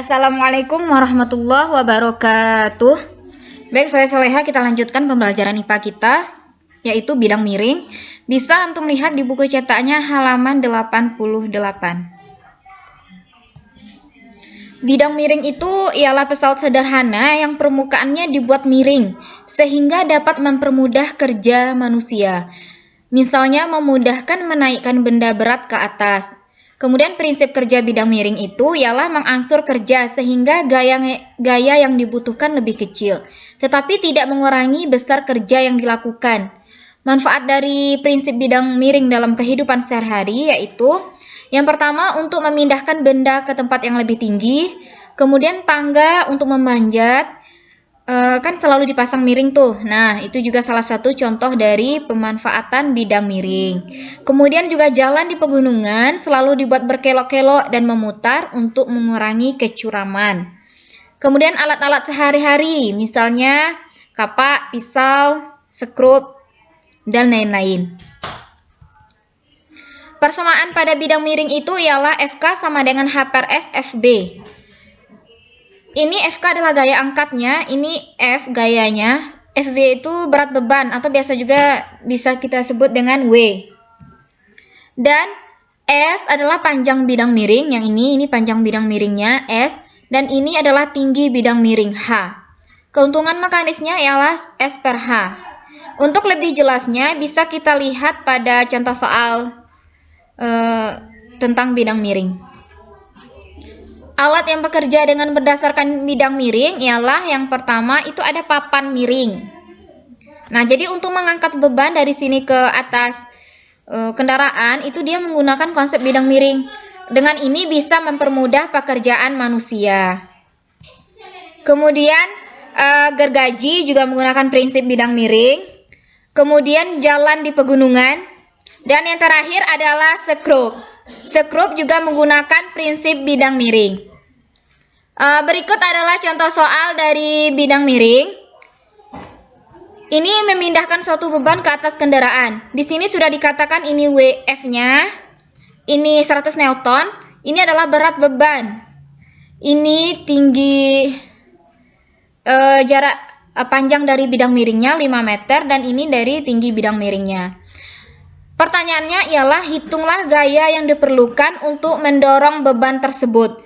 Assalamualaikum warahmatullahi wabarakatuh. Baik, saya Soleha, kita lanjutkan pembelajaran IPA kita, yaitu bidang miring. Bisa antum lihat di buku cetaknya halaman 88. Bidang miring itu ialah pesawat sederhana yang permukaannya dibuat miring, sehingga dapat mempermudah kerja manusia. Misalnya memudahkan menaikkan benda berat ke atas. Kemudian prinsip kerja bidang miring itu ialah mengangsur kerja sehingga gaya yang dibutuhkan lebih kecil, tetapi tidak mengurangi besar kerja yang dilakukan. Manfaat dari prinsip bidang miring dalam kehidupan sehari-hari yaitu yang pertama untuk memindahkan benda ke tempat yang lebih tinggi, kemudian tangga untuk memanjat, kan selalu dipasang miring tuh. Nah, itu juga salah satu contoh dari pemanfaatan bidang miring. Kemudian juga jalan di pegunungan selalu dibuat berkelok-kelok dan memutar untuk mengurangi kecuraman. Kemudian alat-alat sehari-hari, misalnya kapak, pisau, sekrup, dan lain-lain. Persamaan pada bidang miring itu ialah FK sama dengan H per S FB. Ini FK adalah gaya angkatnya, ini F gayanya, FB itu berat beban atau biasa juga bisa kita sebut dengan W. Dan S adalah panjang bidang miring, yang ini panjang bidang miringnya S, dan ini adalah tinggi bidang miring H. Keuntungan mekanisnya ialah S per H. Untuk lebih jelasnya bisa kita lihat pada contoh soal tentang bidang miring. Alat yang bekerja dengan berdasarkan bidang miring ialah yang pertama itu ada papan miring. Nah, jadi untuk mengangkat beban dari sini ke atas kendaraan itu dia menggunakan konsep bidang miring. Dengan ini bisa mempermudah pekerjaan manusia. Kemudian gergaji juga menggunakan prinsip bidang miring. Kemudian jalan di pegunungan. Dan yang terakhir adalah sekrup. Sekrup juga menggunakan prinsip bidang miring. Berikut adalah contoh soal dari bidang miring. Ini memindahkan suatu beban ke atas kendaraan. Di sini sudah dikatakan ini WF-nya. Ini 100 Newton. Ini adalah berat beban. Ini tinggi jarak panjang dari bidang miringnya 5 meter dan ini dari tinggi bidang miringnya. Pertanyaannya ialah hitunglah gaya yang diperlukan untuk mendorong beban tersebut.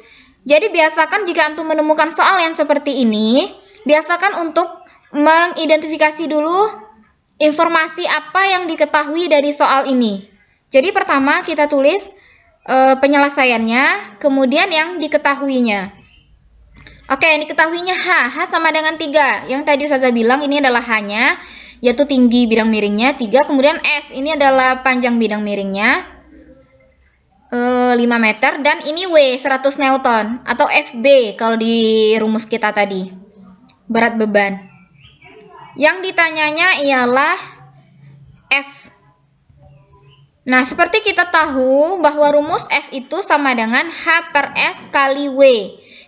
Jadi biasakan jika antum menemukan soal yang seperti ini, biasakan untuk mengidentifikasi dulu informasi apa yang diketahui dari soal ini. Jadi pertama kita tulis penyelesaiannya, kemudian yang diketahuinya. Oke, yang diketahuinya H sama dengan 3. Yang tadi Ustazah bilang ini adalah H-nya, yaitu tinggi bidang miringnya 3. Kemudian S, ini adalah panjang bidang miringnya 5 meter. Dan ini W, 100 Newton. Atau FB kalau di rumus kita tadi. Berat beban. Yang ditanyanya ialah F. Nah, seperti kita tahu bahwa rumus F itu sama dengan H per S kali W.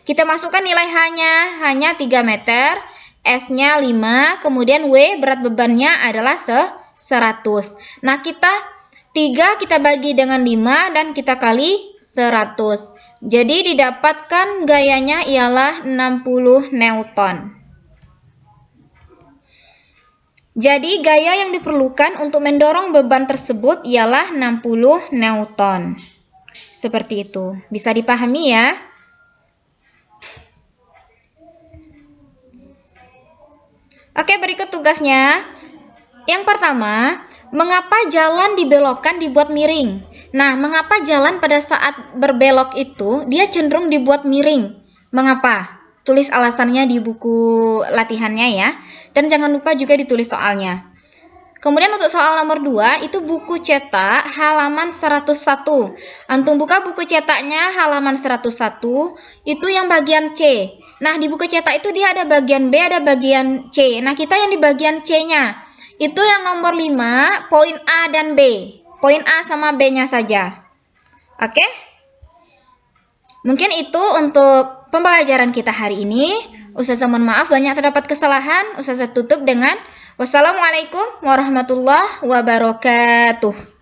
Kita masukkan nilai H-nya, hanya 3 meter. S-nya 5, kemudian W berat bebannya adalah 100. Nah, 3 kita bagi dengan 5 dan kita kali 100. Jadi didapatkan gayanya ialah 60 Newton. Jadi gaya yang diperlukan untuk mendorong beban tersebut ialah 60 Newton. Seperti itu. Bisa dipahami ya? Oke, berikut tugasnya. Yang pertama, mengapa jalan dibelokkan dibuat miring? Nah, mengapa jalan pada saat berbelok itu dia cenderung dibuat miring? Mengapa? Tulis alasannya di buku latihannya ya. Dan jangan lupa juga ditulis soalnya. Kemudian untuk soal nomor 2, itu buku cetak halaman 101. Antum buka buku cetaknya halaman 101, itu yang bagian C. Nah, di buku cetak itu dia ada bagian B, ada bagian C. Nah, kita yang di bagian C-nya. Itu yang nomor 5, poin A dan B. Poin A sama B-nya saja. Oke? Mungkin itu untuk pembelajaran kita hari ini. Ustazah mohon maaf banyak terdapat kesalahan. Ustazah tutup dengan wassalamualaikum warahmatullahi wabarakatuh.